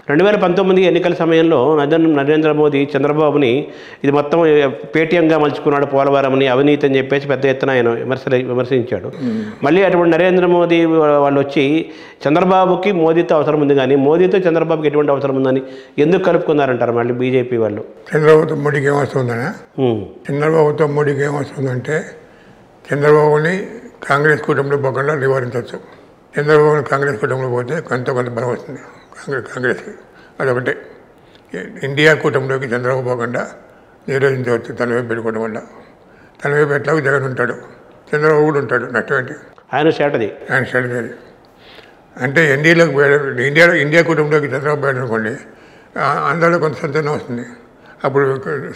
2019 ఎన్నికల సమయంలో నరేంద్ర మోదీ చంద్రబాబుని ఇది మొత్తం పేటీఎంగా మలుచుకున్నాడు పోలవరంని అవినీతి అని చెప్పేసి పెద్ద ఎత్తున ఆయన విమర్శించాడు. మళ్ళీ అటువంటి నరేంద్ర మోదీ వాళ్ళు వచ్చి చంద్రబాబుకి మోదీతో అవసరం ఉంది కానీ మోదీతో చంద్రబాబుకి ఎటువంటి అవసరం ఉందని ఎందుకు కలుపుకున్నారంటారు మళ్ళీ బీజేపీ వాళ్ళు? చంద్రబాబుతో మోడీకి ఏమొస్తుందనా? చంద్రబాబుతో మోడీకి ఏమొస్తుందంటే చంద్రబాబుని కాంగ్రెస్ కూటమిలో పోకుండా నివారించవచ్చు. చంద్రబాబుని కాంగ్రెస్ కూటమిలో పోతే కొంత బలం వస్తుంది కాంగ్రెస్కి. అదొకటే. ఇండియా కూటమిలోకి చంద్రబాబు పోకుండా నిరోధించవచ్చు తన వైపు పెట్టుకోవడం వల్ల. తన వైపు ఎట్లాగో జగన్ ఉంటాడు, చంద్రబాబు కూడా ఉంటాడు. నష్టమేంటి? ఆయన స్ట్రాటజీ అది. అంటే ఇండియా కూటమిలోకి చంద్రబాబు పోయాడు అనుకోండి, అందులో కొంత సంతానం వస్తుంది. అప్పుడు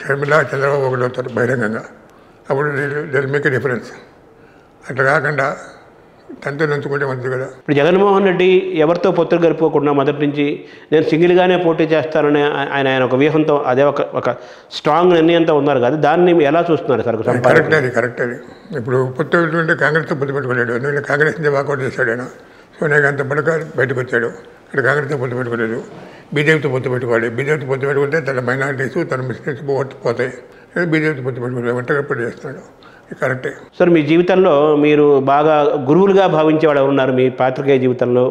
షర్మిల చంద్రబాబు ఒకటి అవుతారు బహిరంగంగా. అప్పుడు దెర్ మేక్ ఎ డిఫరెన్స్. అట్లా కాకుండా తనతో నంచుకుంటే మంచిది కదా. ఇప్పుడు జగన్మోహన్ రెడ్డి ఎవరితో పొత్తులు గడుపుకోకుండా మొదటి నుంచి నేను సింగిల్గానే పోటీ చేస్తానని ఆయన ఒక వ్యూహంతో అదే ఒక స్ట్రాంగ్ నిర్ణయంతో ఉన్నారు కదా, దాన్ని ఎలా చూస్తున్నారు సార్? కరెక్ట్ అది. ఇప్పుడు పొత్తు పెట్టుకుంటే కాంగ్రెస్తో పొత్తు పెట్టుకోలేడు. ఎందుకంటే కాంగ్రెస్ నుంచి వాకౌట్ చేశాడు ఆయన. సోనియా గాంధీ పడక బయటకు వచ్చాడు. ఇక్కడ కాంగ్రెస్తో పొత్తు పెట్టుకోలేదు. బీజేపీతో పొత్తు పెట్టుకోవాలి. బీజేపీతో పొత్తు పెట్టుకుంటే తన మైనారిటీస్ తన ముస్లిమ్స్ పోతాయి. బీజేపీతో పొత్తు పెట్టుకోలేదు. ఒంటరిగా పోటీ చేస్తున్నాడు. కరెక్టే సార్. మీ జీవితంలో మీరు బాగా గురువులుగా భావించేవాడు ఎవరున్నారు మీ పాత్రికేయ జీవితంలో,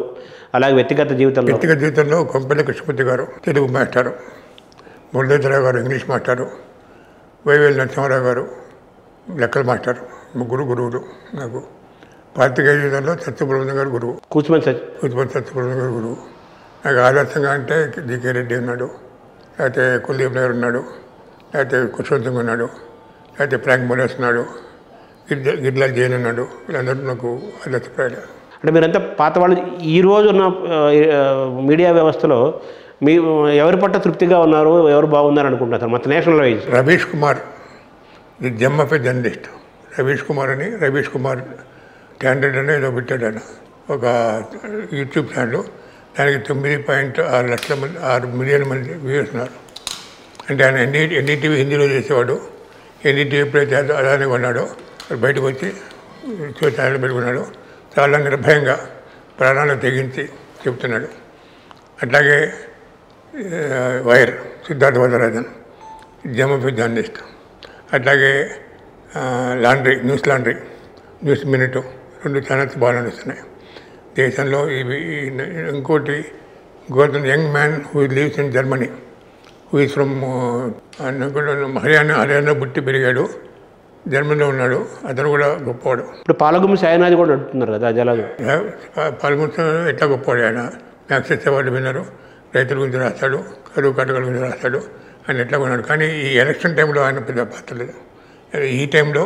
అలాగే వ్యక్తిగత జీవితంలో? కొంపల్లి కృష్ణమూర్తి గారు తెలుగు మాస్టారు, మురళీధరరావు గారు ఇంగ్లీష్ మాస్టారు, వైవేల్ నరసింహారావు గారు లెక్కల మాస్టారు. గురువులు నాకు. పాత్రికేయ జీవితంలో సత్యప్రబంధం గారు గురువు, కూచుమని సత్యప్రబంధం గారు గురువు. నాకు ఆదర్శంగా అంటే జీకే రెడ్డి ఉన్నాడు, లేకపోతే కుల్దీప్ నగర్ ఉన్నాడు, లేకపోతే కుష్వంత్ సింగ్ ఉన్నాడు, లేకపోతే ఫ్రాంక్ మోరెస్ ఉన్నాడు, గిడ్లా జైన్ ఉన్నాడు. వీళ్ళందరూ నాకు ఆదర్శప్రాయాలు. అంటే మీరంతా పాత వాళ్ళు. ఈరోజు ఉన్న మీడియా వ్యవస్థలో మీ ఎవరి పట్ల తృప్తిగా ఉన్నారు, ఎవరు బాగున్నారు అనుకుంటున్నారు మొత్తం national wise? Ravish Kumar the gem of a journalist. Ravish Kumar standard అని ఏదో పెట్టాడు ఆయన, ఒక యూట్యూబ్ ఛానల్. దానికి 9.6 మిలియన్ మంది వ్యూవర్స్ ఉన్నారు. అంటే ఆయన ఎన్డీటీవీ హిందీలో చేసేవాడు. ఎన్డీటీవీ ఎప్పుడైతే అదాన్ని కొన్నాడో బయటకు వచ్చి ఛానల్ పెట్టుకున్నాడు. చాలా నిర్భయంగా ప్రాణాలను తెగించి చెప్తున్నాడు. అట్లాగే wire Siddhartha Varadarajan gem of a journalist. అట్లాగే న్యూస్ మినిట్ 2 ఛానల్స్ బాగా నడుస్తున్నాయి దేశంలో. ఇంకోటి young man who lives in Germany, who is from Haryana పుట్టి పెరిగాడు, జర్మనీలో ఉన్నాడు. అతను కూడా గొప్పవాడు. ఇప్పుడు పాలగుమ్మి సాయినాథ్ కూడా అడుగుతున్నారు కదా జలాలు. పాల్గొంటే ఎట్లా గొప్పవాడు ఆయన. మ్యాక్సెస్ అవార్డు విన్నారు, రైతుల గురించి రాస్తాడు, కరువు కాటకాల గురించి రాస్తాడు. ఆయన ఎట్లా ఉన్నాడు. కానీ ఈ ఎలక్షన్ టైంలో ఆయన పెద్ద పాత్ర లేదు. ఈ టైంలో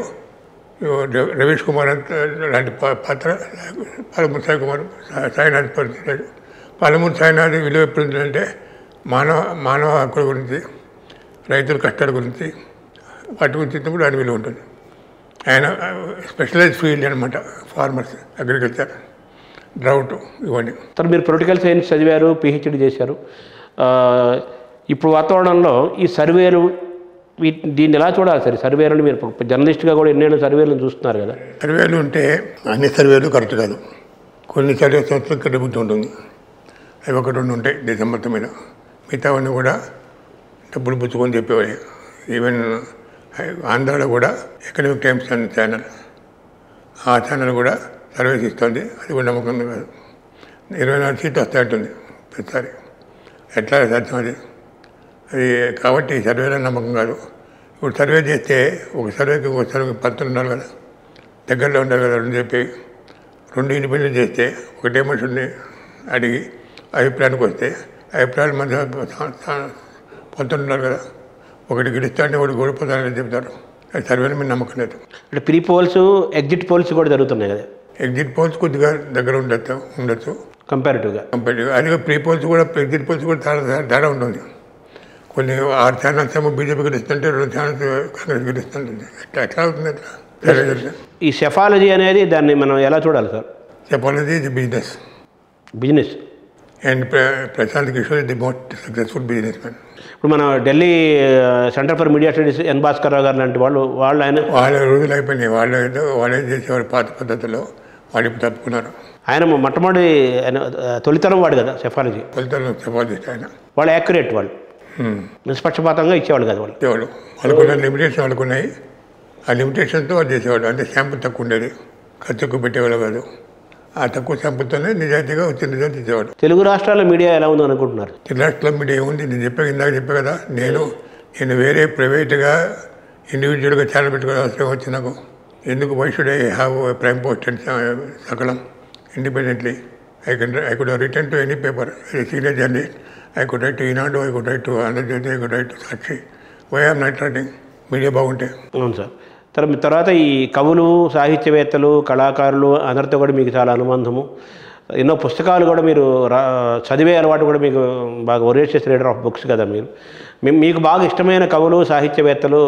రవీష్ కుమార్ లాంటి పాత్ర పాలమూరు సాయినాథ్ పరిస్థితి. పాలమూరు సాయినాథ్ విలువ ఎప్పుడు ఉంటుందంటే మానవ హక్కుల గురించి, రైతుల కష్టాల గురించి, వాటి గురించి కూడా ఆయన విలువ ఉంటుంది. ఆయన స్పెషలైజ్ ఫీల్డ్ అనమాట. ఫార్మర్స్, అగ్రికల్చర్, డ్రౌట్, ఇవన్నీ. సార్ మీరు పొలిటికల్ సైన్స్ చదివారు, పిహెచ్డి చేశారు. ఇప్పుడు వాతావరణంలో ఈ సర్వేలు దీన్ని ఎలా చూడాలి సార్? సర్వేలను మీరు జర్నలిస్ట్గా కూడా ఎన్నెన్నో సర్వేలను చూస్తున్నారు కదా. సర్వేలు ఉంటే అన్ని సర్వేలు కరెక్ట్ కాదు. కొన్ని సర్వే సంస్థలకు క్రెడిబిలిటీ ఉంటుంది. అవి 1-2 ఉంటాయి దేశం మొత్తం మీద. మిగతావన్నీ కూడా డబ్బులు పుచ్చుకొని చెప్పేవాయి. ఈవెన్ ఆంధ్రాలో కూడా ఎకనామిక్ టైమ్స్ అనే ఛానల్, ఆ ఛానల్ కూడా సర్వేస్ ఇస్తుంది. అది కూడా నమ్మకం కాదు. 24 సీట్లు వస్తాయంటుంది ప్రతిసారి. ఎట్లా సాధ్యం అది? కాబట్టి సర్వేలో నమ్మకం కాదు. ఇప్పుడు సర్వే చేస్తే ఒక సర్వేకి పంతులు ఉండాలి కదా, దగ్గరలో ఉండాలి కదా. 2 చెప్పి 2 ఇండిపెండెంట్ చేస్తే ఒకటే మనుషుల్ని అడిగి అభిప్రాయానికి వస్తే అభిప్రాయాల మధ్య పంతులు ఉండాలి కదా. ఒకటి గెలుస్తాంటే ఒకటి ఓడిపోతానని చెప్తారు. సర్వేల మీద నమ్మకం లేదు. అంటే ప్రీ పోల్స్, ఎగ్జిట్ పోల్స్ కూడా జరుగుతున్నాయి కదా. ఎగ్జిట్ పోల్స్ కొద్దిగా దగ్గర ఉండొచ్చు కంపారిటివ్గా. అదిగా ప్రీ పోల్స్ కూడా, ఎగ్జిట్ పోల్స్ కూడా తేడా ఉంటుంది. కొన్ని 6 ఛానల్స్ ఏమో బీజేపీ గెలుస్తుంటే 2 ఛానల్స్ కాంగ్రెస్ గెలుస్తుంటుంది. ఎట్లా అవుతుంది? అట్లా ఈ సెఫాలజీ అనేది దాన్ని మనం ఎలా చూడాలి సార్? సెఫాలజీ ఇది business and Prashant Kishor the most successful businessman. ఇప్పుడు మన Delhi centre for media studies N Bhaskar Rao garu లాంటి వాళ్ళ రోజులు అయిపోయినాయి. వాళ్ళే చేసేవారు పాత పద్ధతిలో. వాళ్ళు ఇప్పుడు తప్పుకున్నారు. ఆయన మొట్టమొదటి తొలితరం వాడు కదా సెఫాలజీ. ఫలితాలు చెప్పాలి ఆయన. వాళ్ళు యాక్యురేట్, వాళ్ళు నిష్పక్షపాతంగా ఇచ్చేవాళ్ళు కదా వాళ్ళు. ఇచ్చేవాడు. వాళ్ళకున్న లిమిటేషన్ వాళ్ళకున్నాయి. ఆ లిమిటేషన్తో వాళ్ళు చేసేవాడు. అంటే శాంపుల్ తక్కువ ఉండేది, ఖర్చు ఎక్కువ పెట్టేవాళ్ళు కాదు. ఆ తక్కువ శాంపుల్తోనే నిజాయితీగా వచ్చిన రిజల్ట్ ఇచ్చేవాడు. తెలుగు రాష్ట్రాల మీడియా ఎలా ఉందో అనుకుంటున్నారు? తెలుగు రాష్ట్రాల మీడియా ఏముంది, నేను ఇందాక చెప్పా కదా, నేను వేరే ప్రైవేట్గా ఇండివిజువల్గా ఛానల్ పెట్టుకునే అవసరం వచ్చి నాకు ఎందుకు? Why should I have prime post and సకలం independently? I could have written to any paper as a senior journalist. I could write to Inadu, I could write to Andhra, I could write to Sakshi. Why I am not writing? Media బాగుంటే. అవును sir. తర్వాత ఈ కవులు, సాహిత్యవేత్తలు, కళాకారులు అందరితో కూడా మీకు చాలా అనుబంధము, ఎన్నో పుస్తకాలు కూడా మీరు చదివే అలవాటు కూడా మీకు బాగా ఒరేషియస్ రీడర్ ఆఫ్ బుక్స్ కదా మీరు. మీకు బాగా ఇష్టమైన కవులు, సాహిత్యవేత్తలు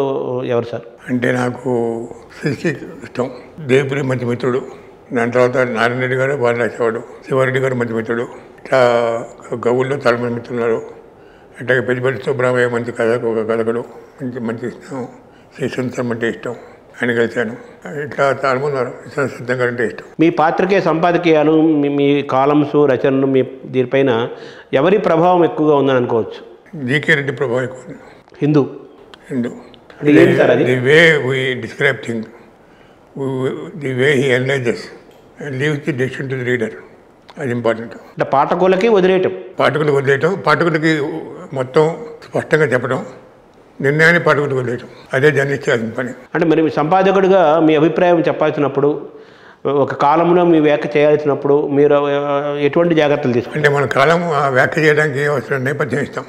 ఎవరు సార్? అంటే నాకు శ్రీశ్రీ ఇష్టం, దేవిపురి మంచి మిత్రుడు. దాని తర్వాత నారాయణ రెడ్డి గారు బాగా రాసేవాడు, శివారెడ్డి గారు మంచి మిత్రుడు. ఇట్లా గవుల్లో చాలా మంది మిత్రులు. అట్లాగే పెద్దపల్లి సుబ్రహ్మణ్య మంచి కథకుడు, మంచి ఇష్టం. శ్రీశంకర్ అంటే ఇష్టం, ఆయన కలిశాను. ఇట్లా చాలా మంది ఉన్నారు. సిద్ధం గారు అంటే ఇష్టం. మీ పాత్రికేయ సంపాదకీయాలు, మీ కాలమ్స్, రచనలు, మీ దీనిపైన ఎవరి ప్రభావం ఎక్కువగా ఉందని అనుకోవచ్చు? జీకే రెడ్డి ప్రభావం ఎక్కువ ఉంది. Hindu the way we describe thing, the way he analyses and leaves the decision to the reader, అది ఇంపార్టెంట్. అంటే పాఠకులకి వదిలేయటం, పాఠకులకి మొత్తం స్పష్టంగా చెప్పడం, నిర్ణయాన్ని పాఠకులకు వదిలేయటం, అదే జర్నలిస్ట్ చేయాల్సిన పని. అంటే మరి సంపాదకుడిగా మీ అభిప్రాయం చెప్పాల్సినప్పుడు, ఒక కాలంలో మీ వ్యాఖ్య చేయాల్సినప్పుడు మీరు ఎటువంటి జాగ్రత్తలు తీసుకుంటారు? అంటే మన కాలం ఆ వ్యాఖ్య చేయడానికి అవసరం నేపథ్యం ఇస్తాం.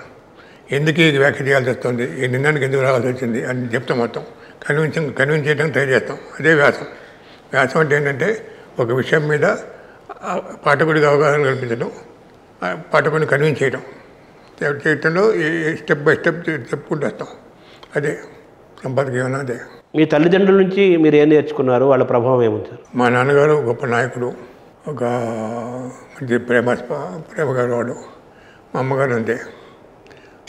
ఎందుకు ఈ వ్యాఖ్య చేయాల్సి వస్తుంది, ఈ నిర్ణయానికి ఎందుకు రావాల్సి వచ్చింది అని చెప్తాం. మొత్తం కన్విన్స్ చేయడానికి ట్రై చేస్తాం. అదే వ్యాసం. వ్యాసం అంటే ఏంటంటే ఒక విషయం మీద పాఠకుడికి అవగాహన కల్పించడం, పాఠకుడిని కన్విన్స్ చేయడంలో స్టెప్ బై స్టెప్ చెప్పుకుంటూ వస్తాం. అదే సంపాదక ఏమన్నా అదే. మీ తల్లిదండ్రుల నుంచి మీరు ఏం నేర్చుకున్నారు? వాళ్ళ ప్రభావం ఏముంది సార్? మా నాన్నగారు గొప్ప నాయకుడు, ఒక మంచి ప్రేమగారు వాడు. మా అమ్మగారు అంతే.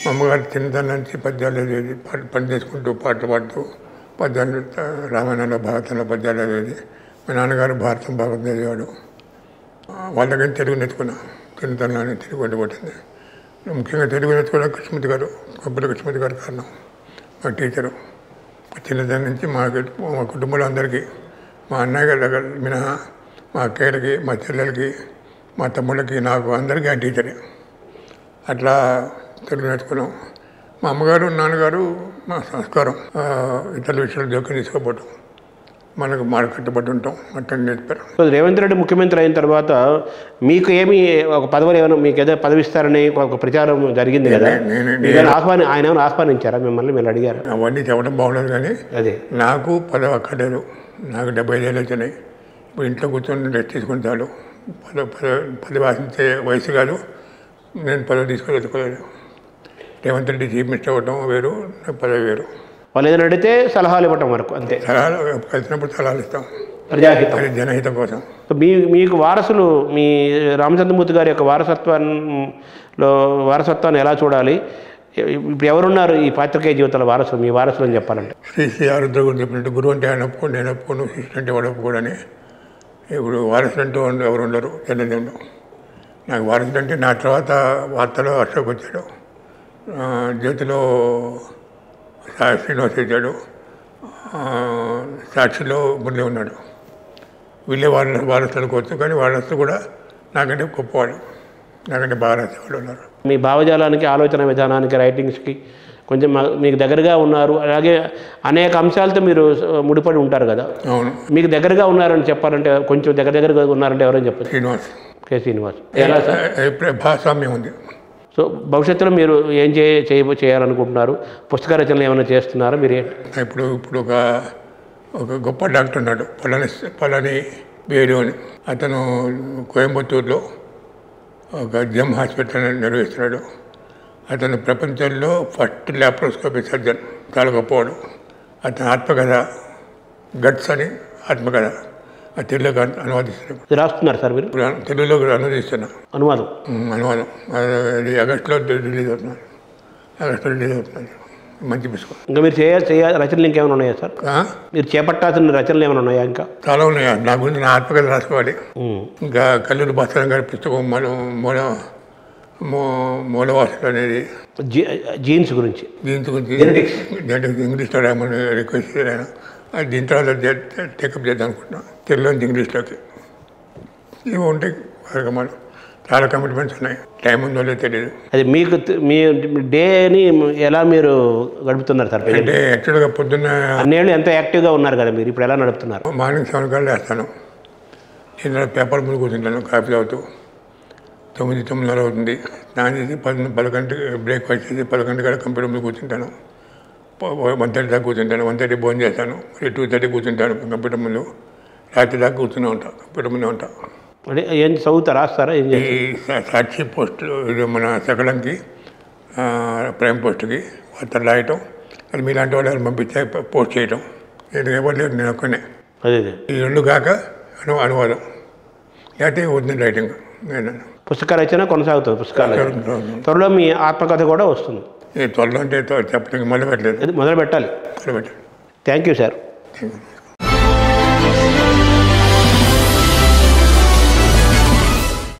మా అమ్మగారు చిన్నతనం నుంచి పద్యాలు చదివేది, పని చేసుకుంటూ పాటలు పాడుతూ పద్యాలు, రామాయణంలో భారతంలో పద్యాలు చదివేది. మా నాన్నగారు భారతం భాగవతం చదివాడు. వాళ్ళ దగ్గర తెలుగు నేర్చుకున్నా. చిన్నతనంలోనే తెలుగు వండిపోతుంది. ముఖ్యంగా తెలుగు నేర్చుకోవడం కృష్ణమూర్తి గారు, కొబ్బరి కృష్ణమూర్తి గారు కారణం. మా టీచరు చిన్నతనం నుంచి మా కుటుంబంలో అందరికీ, మా అన్నయ్య గారి దగ్గర మినహా మా అక్కయ్యలకి, మా చెల్లెలకి, మా తమ్ముళ్ళకి, నాకు అందరికీ ఆ టీచరే. అట్లా తెలుగు నేర్చుకున్నాం. మా అమ్మగారు, నాన్నగారు మా సంస్కారం, ఇతర విషయాలు జోక్యం తీసుకోపోవటం, మనకు కట్టుబడి ఉంటాం, అట్లా నేర్పారు. రేవంత్ రెడ్డి ముఖ్యమంత్రి అయిన తర్వాత మీకు ఏమి ఒక పదవులు ఏమైనా మీకు ఏదో పదవిస్తారని ఒక ప్రచారం జరిగింది కదా, ఆయన ఏమైనా ఆహ్వానించారా మిమ్మల్ని? మీరు అడిగారు? అవన్నీ చెప్పడం బాగుండదు, కానీ అదే నాకు పదవి అక్కర్లేదు. నాకు 75 ఏళ్ళు వచ్చినాయి. ఇప్పుడు ఇంట్లో కూర్చొని రెస్ట్ తీసుకుంటాడు. పదవి ఆశించే వయసు కాదు. నేను పదవి తీసుకోలేదు. రేవంత్ రెడ్డి చీఫ్ మినిస్టర్ అవ్వటం వేరు, పదవి వేరు. వాళ్ళు ఏదైనా అడిగితే సలహాలు ఇవ్వటం వరకు అంతే. సలహాలు కలిసినప్పుడు సలహాలు ఇస్తాం, ప్రజాహితం, జనహితం కోసం. మీకు వారసులు, మీ రామచంద్రమూర్తి గారి యొక్క వారసత్వాన్ని ఎలా చూడాలి? ఇప్పుడు ఎవరున్నారు ఈ పాత్రికేయ జీవితంలో వారసులు, మీ వారసులు అని చెప్పాలంటే? శ్రీ ఆరుద్ర గురించి చెప్పినట్టు, గురువు అంటే ఆయన ఒప్పుకోండి, నేను ఒప్పుకోను, శిష్యుడు అంటే వాడు ఒప్పుకోడని. ఇప్పుడు వారసులు అంటూ ఎవరు ఉండరు జనజంలో. నాకు వారసులు అంటే నా తర్వాత వార్తలో అశోక్ వచ్చాడు, జ్యోతిలో శ్రీనివాస్ వచ్చాడు, సాక్షిలో మురళి ఉన్నాడు. వీళ్ళే వారసులు అనుకోవచ్చు, కానీ వారసులు కూడా నాకంటే గొప్పవాడు, నాకంటే బాగా రాసేవాళ్ళు ఉన్నారు. మీ భావజాలానికి, ఆలోచన విధానానికి, రైటింగ్స్కి కొంచెం మీకు దగ్గరగా ఉన్నారు. అలాగే అనేక అంశాలతో మీరు ముడిపడి ఉంటారు కదా. అవును. మీకు దగ్గరగా ఉన్నారని చెప్పాలంటే, కొంచెం దగ్గరగా ఉన్నారంటే ఎవరైనా చెప్పారు? శ్రీనివాస్. ఎలా సార్? భాగస్వామ్యం ఉంది. సో భవిష్యత్తులో మీరు ఏం చేయాలనుకుంటున్నారు? పుస్తక రచనలు ఏమైనా చేస్తున్నారా మీరు? ఇప్పుడు ఒక గొప్ప డాక్టర్ ఉన్నాడు, పళని వేరు అని. అతను కోయంబత్తూరులో ఒక జమ్ హాస్పిటల్ నిర్వహిస్తున్నాడు. అతను ప్రపంచంలో ఫస్ట్ ల్యాప్రోస్కోపీ సర్జన్, చాలా గొప్పవాడు. అతను ఆత్మకథ, గట్స్ అని ఆత్మకథ తెలుగులో అనువాదిస్తున్నాడు. రాస్తున్నారు సార్ మీరు? తెలుగులో అనువాదిస్తున్నా. అనువాదం అది ఆగస్టులో రిలీజ్ అవుతున్నాను. మంచి పుస్తకం. ఇంకా మీరు రచనలు ఇంకేమైనా ఉన్నాయా సార్? మీరు చేపట్టాల్సిన రచనలు ఏమైనా ఉన్నాయా ఇంకా? చాలా ఉన్నాయి. నా గురించి నా ఆత్మకథ రాసుకోవాలి. ఇంకా కల్లూరి భాస్కర్ గారి పుస్తకం మూలవాసులు అనేది జీన్స్ గురించి ఇంగ్లీష్లో రాయమని రిక్వెస్ట్ చేశాను. అది దీని తర్వాత టేకప్ చేద్దాం అనుకుంటున్నాను తెలుగులోంచి ఇంగ్లీష్లోకి. ఇవి ఉంటాయి కార్యక్రమాలు. చాలా కమిట్మెంట్స్ ఉన్నాయి. టైం ఉందో లేదో తెలియదు. అది మీకు మీ డేని ఎలా మీరు గడుపుతున్నారు సార్? అంటే యాక్చువల్గా పొద్దున్న అన్నేళ్ళు ఎంతో యాక్టివ్గా ఉన్నారు కదా మీరు, ఇప్పుడు ఎలా నడుపుతున్నారు? మార్నింగ్ 7 గంటలు వేస్తాను. నేను పేపర్ ముందు కూర్చుంటాను కాఫీ తాగుతూ. 9-9:30 అవుతుంది. స్నానం చేసి 10 గంటకి బ్రేక్ఫాస్ట్ చేసి 10 గంటల కాడ కంప్యూటర్ ముందు కూర్చుంటాను. 1:30 దాకా కూర్చుంటాను. 1:30 భోజనం చేస్తాను. 2:30 కూర్చుంటాను కంప్యూటర్ ముందు. రాత్రి దాకా కూర్చునే ఉంటాను, కంప్యూటర్ ముందే ఉంటాను. అంటే ఏం చదువుతా రాస్తారా? ఏం ఈ సాక్షి పోస్ట్ ఇది మన సకలంకి ప్రైమ్ పోస్ట్కి వార్తలు రాయటం, అది మీలాంటి వాళ్ళు పంపించే పోస్ట్ చేయటం. ఇది ఎవరు లేదు, నేను ఒక్కనే. అదే ఈ రెండు కాక అనువాదం లేకపోతే వద్దు రైటింగ్. పుస్తక రచన కొనసాగుతుంది. పుస్తకాలు త్వరలో మీ ఆత్మకథ కూడా వస్తుంది. త్వరలో అంటే చెప్పడానికి మొదలు పెట్టలేదు. మొదలు పెట్టాలి. మొదలు పెట్టాలి. Thank you sir. Thank you.